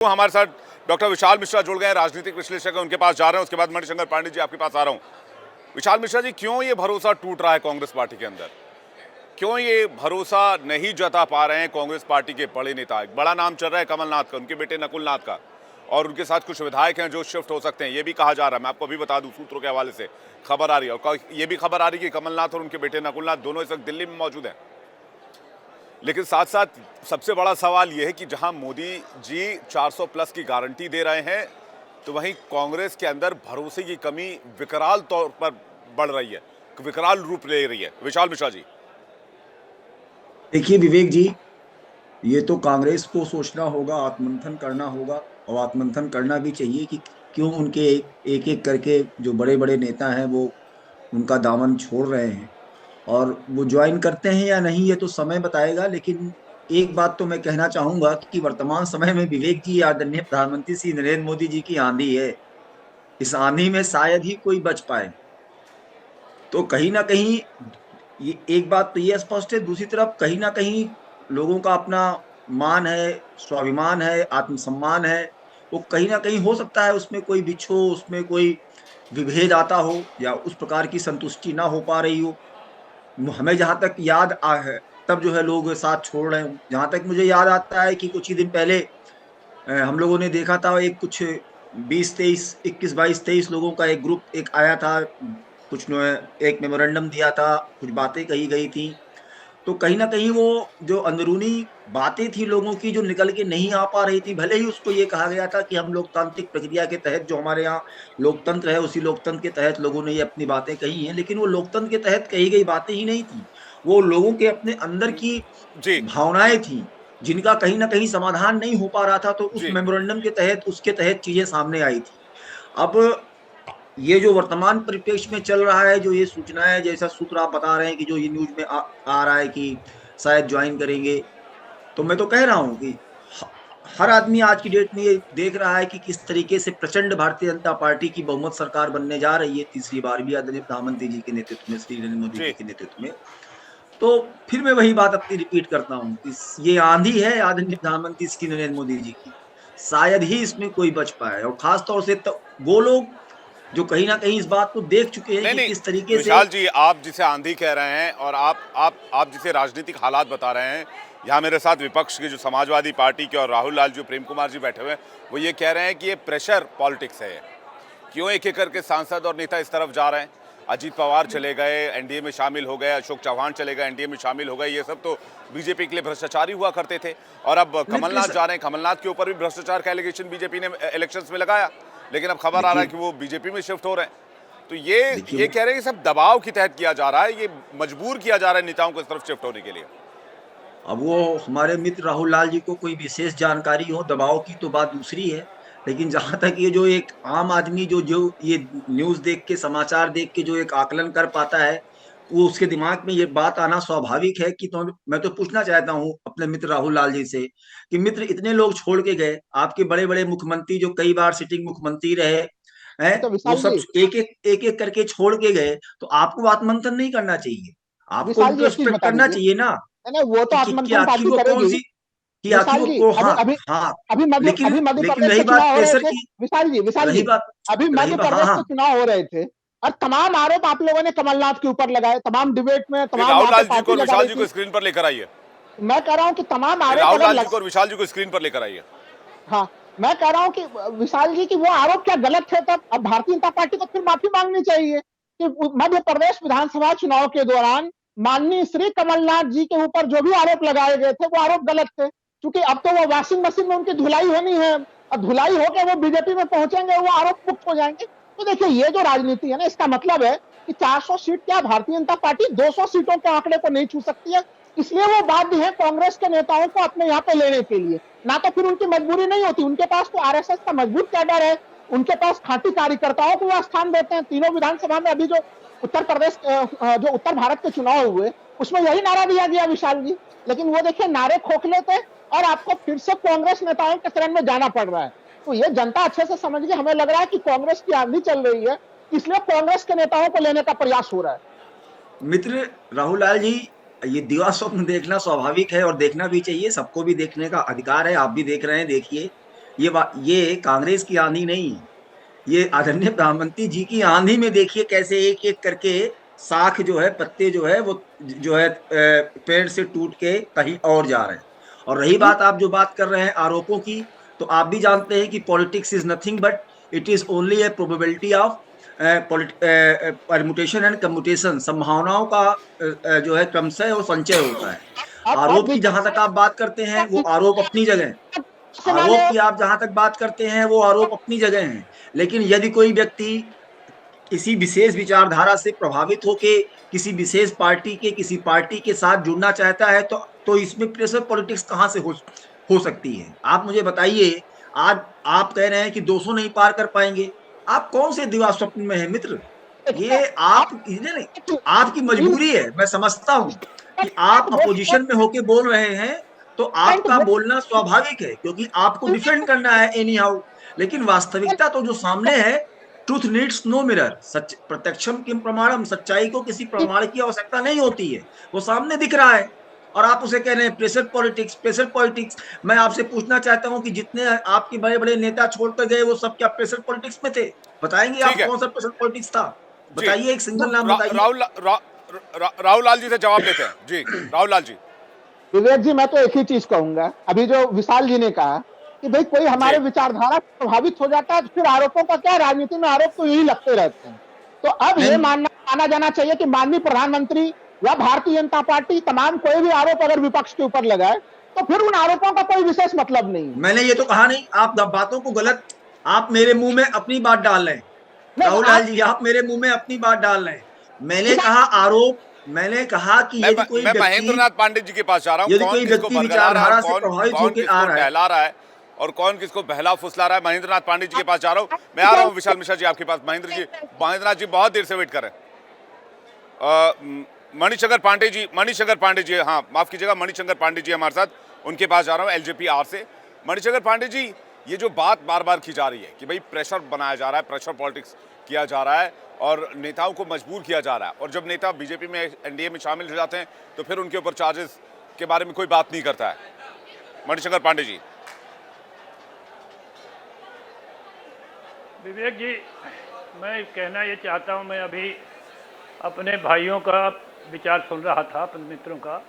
तो हमारे साथ डॉक्टर विशाल मिश्रा जुड़ गए हैं, राजनीतिक विश्लेषक हैं, उनके पास जा रहे हैं। उसके बाद मणिशंकर पांडे जी आपके पास आ रहा हूं। विशाल मिश्रा जी, क्यों ये भरोसा टूट रहा है कांग्रेस पार्टी के अंदर? क्यों ये भरोसा नहीं जता पा रहे हैं कांग्रेस पार्टी के बड़े नेता? एक बड़ा नाम चल रहा है कमलनाथ का, उनके बेटे नकुलनाथ का, और उनके साथ कुछ विधायक हैं जो शिफ्ट हो सकते हैं, ये भी कहा जा रहा है। मैं आपको अभी बता दूं, सूत्रों के हवाले से खबर आ रही है, और ये भी खबर आ रही है कि कमलनाथ और उनके बेटे नकुलनाथ दोनों इस वक्त दिल्ली में मौजूद हैं। लेकिन साथ साथ सबसे बड़ा सवाल यह है कि जहां मोदी जी 400 प्लस की गारंटी दे रहे हैं, तो वहीं कांग्रेस के अंदर भरोसे की कमी विकराल तौर पर बढ़ रही है, विकराल रूप ले रही है। विशाल मिश्रा जी, देखिए विवेक जी, ये तो कांग्रेस को सोचना होगा, आत्ममंथन करना होगा, और आत्ममंथन करना भी चाहिए कि क्यों उनके एक एक करके जो बड़े बड़े नेता हैं वो उनका दामन छोड़ रहे हैं, और वो ज्वाइन करते हैं या नहीं ये तो समय बताएगा। लेकिन एक बात तो मैं कहना चाहूंगा कि वर्तमान समय में विवेक जी, आदरणीय प्रधानमंत्री श्री नरेंद्र मोदी जी की आंधी है। इस आंधी में शायद ही कोई बच पाए। तो कहीं ना कहीं ये एक बात तो ये स्पष्ट है, दूसरी तरफ कहीं ना कहीं लोगों का अपना मान है, स्वाभिमान है, आत्मसम्मान है, वो कहीं ना कहीं हो सकता है उसमें कोई बिछो, उसमें कोई विभेद आता हो, या उस प्रकार की संतुष्टि ना हो पा रही हो। हमें जहां तक याद आ है, तब जो है लोग साथ छोड़ रहे हैं। जहां तक मुझे याद आता है कि कुछ ही दिन पहले हम लोगों ने देखा था, एक कुछ 20-23 लोगों का एक ग्रुप एक आया था, कुछ एक मेमोरेंडम दिया था, कुछ बातें कही गई थी। तो कहीं ना कहीं वो जो अंदरूनी बातें थी लोगों की, जो निकल के नहीं आ पा रही थी, भले ही उसको ये कहा गया था कि हम लोकतांत्रिक प्रक्रिया के तहत, जो हमारे यहाँ लोकतंत्र है उसी लोकतंत्र के तहत लोगों ने ये अपनी बातें कही हैं, लेकिन वो लोकतंत्र के तहत कही गई बातें ही नहीं थी। वो लोगों के अपने अंदर की जी भावनाएं थी, जिनका कहीं ना कहीं समाधान नहीं हो पा रहा था। तो उस जी मेमोरेंडम के तहत, उसके तहत चीजें सामने आई थी। अब ये जो वर्तमान परिप्रेक्ष्य में चल रहा है, जो ये सूचनाएं, जैसा सूत्र आप बता रहे हैं कि जो ये न्यूज में आ रहा है कि शायद ज्वाइन करेंगे, तो मैं तो कह रहा हूं कि हर आदमी आज की डेट में ये देख रहा है कि किस तरीके से प्रचंड भारतीय जनता पार्टी की बहुमत सरकार बनने जा रही है, तीसरी बार भी आदरणीय प्रधानमंत्री जी के नेतृत्व में, श्री नरेंद्र मोदी जी जी के नेतृत्व में। तो फिर मैं वही बात अपनी रिपीट करता हूँ कि ये आंधी है आदरणीय प्रधानमंत्री श्री नरेंद्र मोदी जी की, शायद ही इसमें कोई बच पाए। और खासतौर से तो वो लोग जो कहीं ना कहीं इस बात को देख चुके हैं नहीं कि नहीं, किस तरीके से। विशाल जी, आप जिसे आंधी कह रहे हैं और आप जिसे राजनीतिक हालात बता रहे हैं, यहाँ मेरे साथ विपक्ष के जो समाजवादी पार्टी के और राहुल लाल, जो प्रेम कुमार जी बैठे हुए हैं, वो ये कह रहे हैं कि ये प्रेशर पॉलिटिक्स है। क्यों एक एक करके सांसद और नेता इस तरफ जा रहे हैं? अजीत पवार चले गए, एनडीए में शामिल हो गए, अशोक चौहान चले गए, एनडीए में शामिल हो गए। ये सब तो बीजेपी के लिए भ्रष्टाचारी हुआ करते थे, और अब कमलनाथ जा रहे हैं। कमलनाथ के ऊपर भी भ्रष्टाचार का एलिगेशन बीजेपी ने इलेक्शंस में लगाया, लेकिन अब खबर आ रहा है देखिए कि वो बीजेपी में शिफ्ट हो रहे हैं। तो ये देखिए कह रहे हैं कि सब दबाव के तहत किया जा रहा है, ये मजबूर किया जा रहा है नेताओं को इस तरफ शिफ्ट होने के लिए। अब वो हमारे मित्र राहुल लाल जी को कोई विशेष जानकारी हो दबाव की तो बात दूसरी है, लेकिन जहां तक ये जो एक आम आदमी जो जो ये न्यूज देख के, समाचार देख के जो एक आकलन कर पाता है, वो उसके दिमाग में ये बात आना स्वाभाविक है। कि तो मैं तो पूछना चाहता हूँ अपने मित्र राहुल लाल जी से कि मित्र, इतने लोग छोड़ के गए, आपके बड़े बड़े मुख्यमंत्री जो कई बार सिटिंग मुख्यमंत्री रहे हैं, अच्छा वो विशाल सब जी, एक एक करके छोड़ के गए, तो आपको आत्ममंथन नहीं करना चाहिए? आपको विशाल जी एक चीज इंट्रोस्पेक्ट बता करना दीजिए। चाहिए ना, नहीं नहीं, वो तो कि आत्मंथन आखिर पार्टी वो कौन करेगी। सी, कि आखिर विशाल वो जी, को, अभी हाँ अभी हाँ। अभी मध्य लेकिन अभी मध्य लेकिन प्रदेश के रही बात चुनाव हो रहे प्रेशर थे। की, विशाल रही जी, बात अभी रही मध्य बात, हाँ प्रदेश हाँ। के चुनाव हो रहे थे, और तमाम आरोप आप लोगों ने कमलनाथ के ऊपर लगाए, तमाम डिबेट में, फिर तमाम राहुल वहां पे लाल जी को पार्टी और लगा विशाल रही जी को थी। स्क्रीन पर लेकर आइए। मैं कह रहा हूँ कि तमाम फिर आरोप राहुल अगर लाल जी को और विशाल जी को स्क्रीन पर लेकर आइए। हाँ, मैं कह रहा हूँ कि विशाल जी की वो आरोप क्या गलत थे? तब अब भारतीय जनता पार्टी को फिर माफी मांगनी चाहिए कि मध्य प्रदेश विधानसभा चुनाव के दौरान माननीय श्री कमलनाथ जी के ऊपर जो भी आरोप लगाए गए थे वो आरोप गलत थे। क्योंकि अब तो वो वॉशिंग मशीन में उनकी धुलाई होनी है, और धुलाई होकर वो बीजेपी में पहुंचेंगे, वो आरोप मुक्त हो जाएंगे। तो देखिए, ये जो राजनीति है ना, इसका मतलब है कि 400 सीट क्या, भारतीय जनता पार्टी 200 सीटों के आंकड़े को नहीं छू सकती है। इसलिए वो बाध्य है कांग्रेस के नेताओं को अपने यहाँ पे लेने के लिए। ना तो फिर उनकी मजबूरी नहीं होती, उनके पास तो आरएसएस का मजबूत कैडर है, उनके पास खांटी कार्यकर्ताओं को वो स्थान देते हैं। तीनों विधानसभा में अभी जो उत्तर प्रदेश, जो उत्तर भारत के चुनाव हुए, उसमें यही नारा दिया गया विशाल जी। लेकिन वो देखिए, नारे खोखले थे, और आपको फिर से कांग्रेस नेताओं के शरण में जाना पड़ रहा है। तो ये जनता अच्छे से समझ गई। हमें लग रहा है कि कांग्रेस की आंधी चल रही है, इसलिए कांग्रेस के नेताओं को लेने का प्रयास हो रहा है। मित्र राहुल लाल जी, ये दिवा स्वप्न देखना स्वाभाविक है और देखना भी चाहिए, सबको भी देखने का अधिकार है। आप भी देख रहे हैं, देखिए। ये कांग्रेस की आंधी नहीं है, ये आदरणीय प्रधानमंत्री जी की आंधी में देखिए कैसे एक एक करके शाख जो है, पत्ते जो है वो जो है पेड़ से टूट के कहीं और जा रहे हैं। और रही बात, आप जो बात कर रहे हैं आरोपों की, तो आप भी जानते हैं कि politics is nothing but it is only A probability of permutation and commutation. संभावनाओं का जो है क्रमशः और संचय होता है। अब आरोप की जहां तक आप बात करते हैं वो आरोप अपनी जगह है, आरोप की आप जहां तक बात करते हैं वो आरोप अपनी जगह हैं। लेकिन यदि कोई व्यक्ति किसी विशेष विचारधारा से प्रभावित होके किसी विशेष पार्टी के किसी पार्टी के साथ जुड़ना चाहता है तो इसमें प्रेशर पॉलिटिक्स कहां से हो सकती है? आप मुझे बताइए। आज आप कह रहे हैं कि 200 नहीं पार कर पाएंगे, आप कौन से दिवा स्वप्न में है मित्र? ये आप नहीं, आपकी मजबूरी है, मैं समझता हूं कि आप अपोजिशन में होके बोल रहे हैं, तो आपका बोलना स्वाभाविक है क्योंकि आपको डिफेंड करना है एनी हाउ। लेकिन वास्तविकता तो जो सामने है, ट्रूथ नीड्स नो मिरर, सच प्रत्यक्षम किम प्रमाणम, सच्चाई को किसी प्रमाण की आवश्यकता नहीं होती है, वो सामने दिख रहा है। और आप उसे कह रहे हैं प्रेशर पॉलिटिक्स, प्रेशर पॉलिटिक्स। मैं आपसे पूछना चाहता हूं कि जितने आपके बड़े बड़े नेता छोड़कर गए वो सब क्या प्रेशर पॉलिटिक्स में थे? बताएंगे आप ठीक है कौन सा प्रेशर पॉलिटिक्स था? जी। बताइए, एक सिंगल नाम रा, बताइए। राहुल लाल जी से जवाब लेते हैं जी। राहुल लाल जी। विवेक जी, मैं तो एक ही चीज कहूंगा, अभी जो विशाल जी ने कहा कि भाई कोई हमारे जी विचारधारा से प्रभावित हो जाता है तो फिर आरोपों का क्या, राजनीति में आरोप तो यही लगते रहते हैं। तो अब ये नहीं, माना जाना चाहिए कि माननीय प्रधानमंत्री या भारतीय जनता पार्टी तमाम कोई भी आरोप अगर विपक्ष के ऊपर लगाए तो फिर उन आरोपों का कोई विशेष मतलब नहीं है। मैंने ये तो कहा नहीं, आप बातों को गलत, आप मेरे मुंह में अपनी बात डाल रहे हैं। नहीं, राहुल लाल जी, आप मेरे मुंह में अपनी बात डाल रहे हैं। मैंने कहा आरोप, मैंने कहा कि मैं महेंद्र नाथ पांडे जी के पास जा रहा हूँ। यदि कौन कोई किसको व्यक्ति बरगला रहा है और विचारधारा से कौन प्रभावित कौन होकर आ किसको रहा है। टहला रहा है और कौन किसको बहला फुसला रहा है, महेंद्र नाथ पांडे जी के पास जा रहा हूँ। मैं आ रहा हूँ विशाल मिश्रा जी आपके पास। महेंद्र नाथ जी बहुत देर से वेट कर रहे हैं। मणिशंकर पांडे जी, हाँ माफ कीजिएगा, मणिशंकर पांडे जी हमारे साथ, उनके पास जा रहा हूँ एलजेपी आर से। मणिशंकर पांडे जी, ये जो बात बार बार की जा रही है कि भाई प्रेशर बनाया जा रहा है, प्रेशर पॉलिटिक्स किया जा रहा है और नेताओं को मजबूर किया जा रहा है, और जब नेता बीजेपी में एनडीए में शामिल हो जाते हैं तो फिर उनके ऊपर चार्जेस के बारे में कोई बात नहीं करता है। मणिशंकर पांडे जी। विवेक जी, मैं कहना ये चाहता हूँ, मैं अभी अपने भाइयों का विचार सुन रहा था, अपने मित्रों का।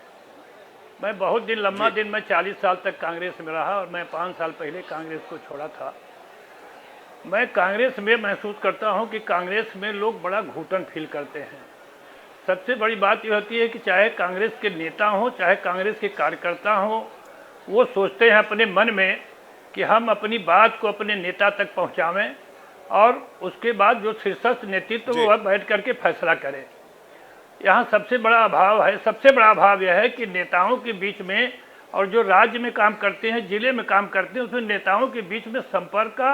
मैं बहुत दिन, लंबा दिन, मैं 40 साल तक कांग्रेस में रहा और मैं 5 साल पहले कांग्रेस को छोड़ा था। मैं कांग्रेस में महसूस करता हूं कि कांग्रेस में लोग बड़ा घुटन फील करते हैं। सबसे बड़ी बात यह होती है कि चाहे कांग्रेस के नेता हों, चाहे कांग्रेस के कार्यकर्ता हों, वो सोचते हैं अपने मन में कि हम अपनी बात को अपने नेता तक पहुंचावें और उसके बाद जो शीर्षस्थ नेतृत्व वह बैठ करके फैसला करे। यहाँ सबसे बड़ा अभाव यह है कि नेताओं के बीच में और जो राज्य में काम करते हैं, जिले में काम करते हैं, उसमें नेताओं के बीच में संपर्क का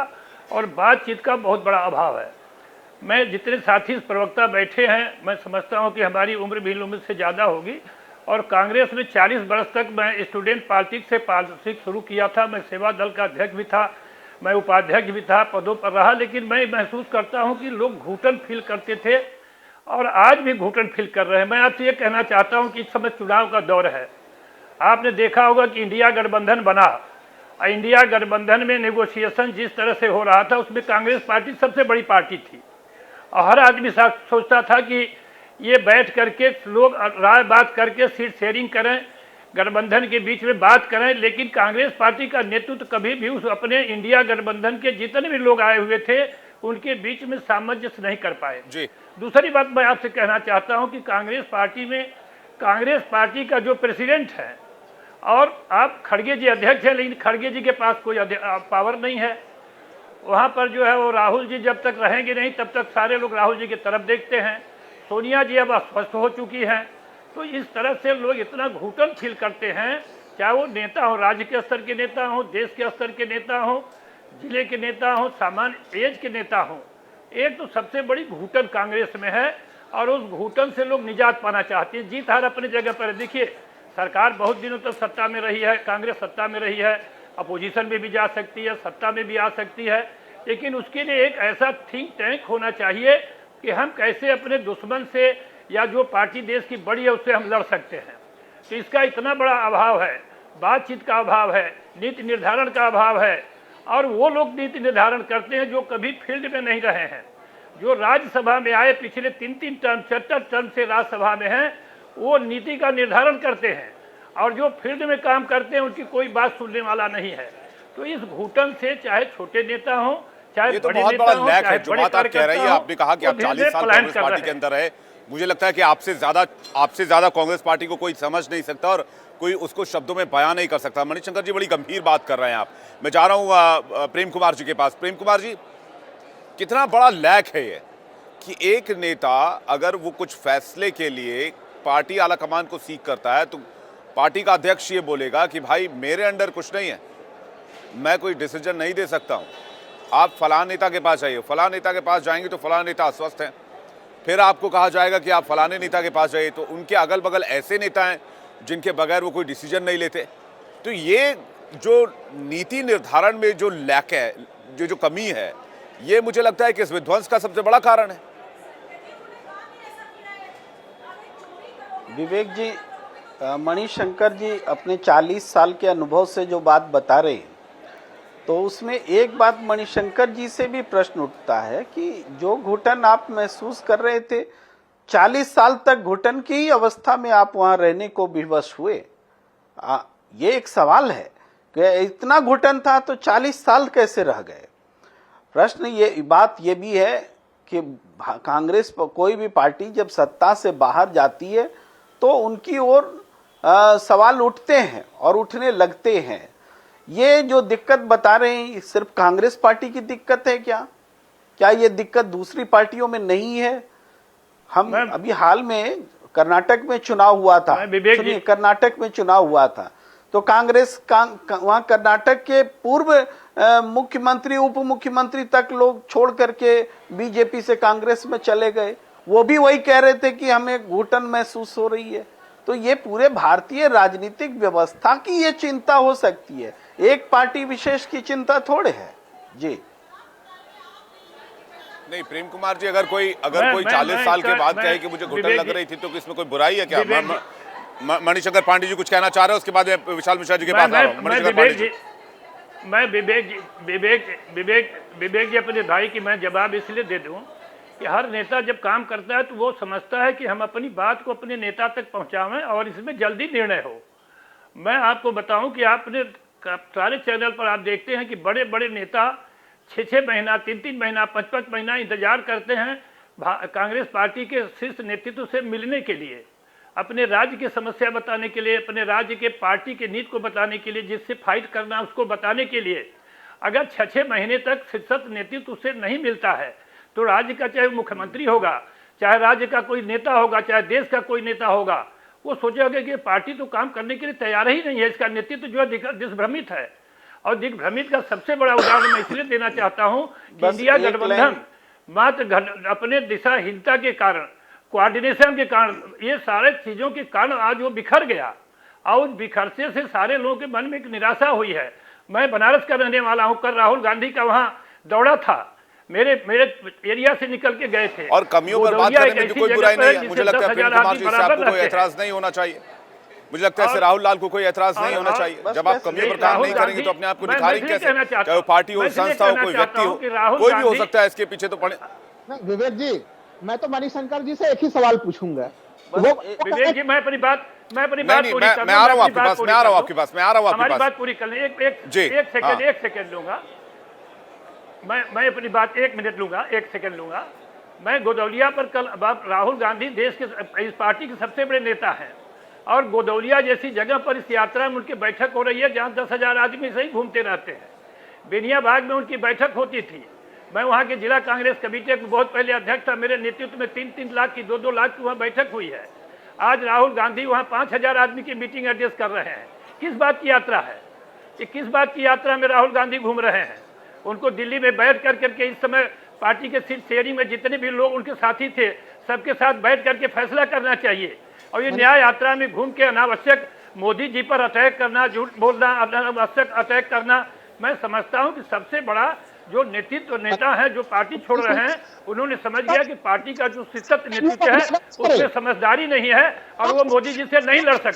और बातचीत का बहुत बड़ा अभाव है। मैं जितने साथी प्रवक्ता बैठे हैं, मैं समझता हूं कि हमारी उम्र भी उम्र से ज़्यादा होगी और कांग्रेस में 40 वर्ष तक मैं स्टूडेंट पॉलिटिक्स से पॉलिटिक्स शुरू किया था। मैं सेवा दल का अध्यक्ष भी था, मैं उपाध्यक्ष भी था, पदों पर रहा। लेकिन मैं महसूस करता हूं कि लोग घुटन फील करते थे और आज भी घुटन फील कर रहे हैं। मैं आपसे ये कहना चाहता हूं कि इस समय चुनाव का दौर है। आपने देखा होगा कि इंडिया गठबंधन बना, इंडिया गठबंधन में नेगोशिएशन जिस तरह से हो रहा था उसमें कांग्रेस पार्टी सबसे बड़ी पार्टी थी और हर आदमी सोचता था कि ये बैठ करके लोग राय बात करके सीट शेयरिंग करें, गठबंधन के बीच में बात करें। लेकिन कांग्रेस पार्टी का नेतृत्व कभी भी उस अपने इंडिया गठबंधन के जितने भी लोग आए हुए थे उनके बीच में सामंजस्य नहीं कर पाए जी। दूसरी बात मैं आपसे कहना चाहता हूं कि कांग्रेस पार्टी में कांग्रेस पार्टी का जो प्रेसिडेंट है और आप खड़गे जी अध्यक्ष हैं, लेकिन खड़गे जी के पास कोई पावर नहीं है। वहाँ पर जो है वो राहुल जी जब तक रहेंगे नहीं तब तक सारे लोग राहुल जी की तरफ देखते हैं। सोनिया जी अब अस्वस्थ हो चुकी हैं। तो इस तरह से लोग इतना घुटन फील करते हैं, चाहे वो नेता हो, राज्य के स्तर के नेता हो, देश के स्तर के नेता हो, जिले के नेता हो, सामान्य एज के नेता हो। एक तो सबसे बड़ी घुटन कांग्रेस में है और उस घुटन से लोग निजात पाना चाहते हैं। जीत हार अपनी जगह पर। देखिए, सरकार बहुत दिनों तक सत्ता में रही है, कांग्रेस सत्ता में रही है, अपोजिशन में भी जा सकती है, सत्ता में भी आ सकती है, लेकिन उसके लिए एक ऐसा थिंक टैंक होना चाहिए कि हम कैसे अपने दुश्मन से या जो पार्टी देश की बड़ी है उससे हम लड़ सकते हैं। तो इसका इतना बड़ा अभाव है, बातचीत का अभाव है, नीति निर्धारण का अभाव है और वो लोग नीति निर्धारण करते हैं जो कभी फील्ड में नहीं रहे हैं, जो राज्यसभा में आए पिछले 3-3 टर्म 4 टर्म से राज्यसभा में हैं, वो नीति का निर्धारण करते हैं, और जो फील्ड में काम करते हैं उनकी कोई बात सुनने वाला नहीं है। तो इस घुटन से चाहे छोटे नेता हों, चाहे ये तो बड़े बहुत नेता बड़ा हों, लैक चाहे है जो बड़े बात आप कह रही है। कार्यकर्ता आपने कहा कि हों, आप वो 40 धीरे-धीरे साल पलायन कांग्रेस कर पार्टी रहे के हैं। अंदर रहे। मुझे लगता है कि आपसे ज्यादा कांग्रेस पार्टी को कोई समझ नहीं सकता और कोई उसको शब्दों में बयां नहीं कर सकता। मणिशंकर जी, बड़ी गंभीर बात कर रहे हैं आप। मैं जा रहा हूं प्रेम कुमार जी के पास। प्रेम कुमार जी, कितना बड़ा लैक है ये कि एक नेता अगर वो कुछ फैसले के लिए पार्टी आला कमान को सीख करता है तो पार्टी का अध्यक्ष ये बोलेगा कि भाई मेरे अंडर कुछ नहीं है, मैं कोई डिसीजन नहीं दे सकता हूं, आप फलां नेता के पास जाइए। फलां नेता के पास जाएंगे तो फलां नेता अस्वस्थ हैं, फिर आपको कहा जाएगा कि आप फलाने नेता के पास जाइए, तो उनके अगल बगल ऐसे नेता हैं जिनके बगैर वो कोई डिसीजन नहीं लेते। तो ये जो नीति निर्धारण में जो लैक है, जो कमी है, ये मुझे लगता है कि इस विध्वंस का सबसे बड़ा कारण है। विवेक जी, मणिशंकर जी अपने 40 साल के अनुभव से जो बात बता रहे हैं, तो उसमें एक बात मणिशंकर जी से भी प्रश्न उठता है कि जो घुटन आप महसूस कर रहे थे, 40 साल तक घुटन की ही अवस्था में आप वहां रहने को विवश हुए। ये एक सवाल है कि इतना घुटन था तो 40 साल कैसे रह गए। प्रश्न ये बात ये भी है कि कांग्रेस कोई भी पार्टी जब सत्ता से बाहर जाती है तो उनकी ओर सवाल उठते हैं और उठने लगते हैं। ये जो दिक्कत बता रहे हैं, सिर्फ कांग्रेस पार्टी की दिक्कत है क्या ये दिक्कत दूसरी पार्टियों में नहीं है? हम अभी हाल में कर्नाटक में चुनाव हुआ था, सुनिए, कर्नाटक में चुनाव हुआ था तो कांग्रेस वहां कर्नाटक के पूर्व मुख्यमंत्री उप मुख्यमंत्री तक लोग छोड़ करके बीजेपी से कांग्रेस में चले गए। वो भी वही कह रहे थे कि हमें घुटन महसूस हो रही है। तो ये पूरे भारतीय राजनीतिक व्यवस्था की ये चिंता हो सकती है, एक पार्टी विशेष की चिंता थोड़े है जी। नहीं प्रेम कुमार जी, अगर कोई 40 साल के बाद कहे कि मुझे घुटन लग रही थी तो इसमें कोई बुराई है क्या? मणिशंकर पांडे जी कुछ कहना चाह रहे हैं, उसके बाद विशाल मिश्रा जी के पास आ रहा हूं। मणिशंकर पांडे जी, मैं विवेक जी अपने भाई की मैं जवाब इसलिए दे दूं कि हर नेता जब काम करता है तो वो समझता है कि हम अपनी बात को अपने नेता तक पहुंचावें और इसमें जल्दी निर्णय हो। मैं आपको बताऊं कि आपने सारे चैनल पर आप देखते हैं कि बड़े बड़े नेता 6-6 महीना 3-3 महीना 5-5 महीना इंतजार करते हैं कांग्रेस पार्टी के शीर्ष नेतृत्व से मिलने के लिए, अपने राज्य की समस्या बताने के लिए, अपने राज्य के पार्टी के नीति को बताने के लिए, जिससे फाइट करना उसको बताने के लिए। अगर 6-6 महीने तक शीर्ष नेतृत्व से नहीं मिलता है तो राज्य का चाहे मुख्यमंत्री होगा, चाहे राज्य का कोई नेता होगा, चाहे देश का कोई नेता होगा, वो सोचेगा कि पार्टी तो काम करने के लिए तैयार ही नहीं है, इसका नेतृत्व जो है दिग्भ्रमित है। और दिग्भ्रमित का सबसे बड़ा उदाहरण मैं इसलिए देना चाहता हूं कि इंडिया गठबंधन मात्र अपने दिशाहीनता के कारण, कोऑर्डिनेशन के कारण, ये सारे चीजों के कारण आज वो बिखर गया और उस बिखरने से सारे लोगों के मन में एक निराशा हुई है। मैं बनारस का रहने वाला हूं, कल राहुल गांधी का वहां दौड़ा था, मेरे एरिया से निकल के गए थे। और कमियों पर बात करने में कोई बुराई नहीं है। मुझे लगता है प्रेम कुमार जी से आपको कोई ऐतराज नहीं होना चाहिए। मुझे लगता है राहुल लाल को कोई ऐतराज नहीं होना चाहिए। जब आप कमियों पर काम नहीं करेंगे तो अपने आप को निखारेंगे कैसे? चाहे वो पार्टी हो, संस्था हो, कोई व्यक्ति हो, कोई भी हो सकता है, इसके पीछे तो पड़े। विवेक जी, मैं तो मणिशंकर जी से एक ही सवाल पूछूंगा। विवेक जी, मैं अपनी बात पूरी कर लूं। मैं आ रहा हूं आपके पास, हमारी बात पूरी कर लें। एक सेकंड लूंगा मैं अपनी बात 1 मिनट लूंगा, 1 सेकंड लूंगा। मैं गोदौलिया पर कल राहुल गांधी देश के इस पार्टी के सबसे बड़े नेता हैं और गोदौलिया जैसी जगह पर इस यात्रा में उनकी बैठक हो रही है जहां 10,000 आदमी से ही घूमते रहते हैं। बेनियाबाग में उनकी बैठक होती थी। मैं वहां के जिला कांग्रेस कमेटी के बहुत पहले अध्यक्ष था, मेरे नेतृत्व में 3-3 लाख की 2-2 लाख की वहां बैठक हुई है। आज राहुल गांधी वहां 5,000 आदमी की मीटिंग एड्रेस कर रहे हैं। किस बात की यात्रा है ये? किस बात की यात्रा में राहुल गांधी घूम रहे हैं? उनको दिल्ली में बैठ करके इस समय पार्टी के सीट शेयरिंग में जितने भी लोग उनके साथी थे सबके साथ बैठ करके फैसला करना चाहिए। और ये न्याय यात्रा में घूम के अनावश्यक मोदी जी पर अटैक करना, झूठ बोलना, अनावश्यक अटैक करना, मैं समझता हूं कि सबसे बड़ा जो नेता है जो पार्टी छोड़ रहे हैं, उन्होंने समझ लिया कि पार्टी का जो शिष्ट नेतृत्व है उसमें समझदारी नहीं है और वो मोदी जी से नहीं लड़ सकते।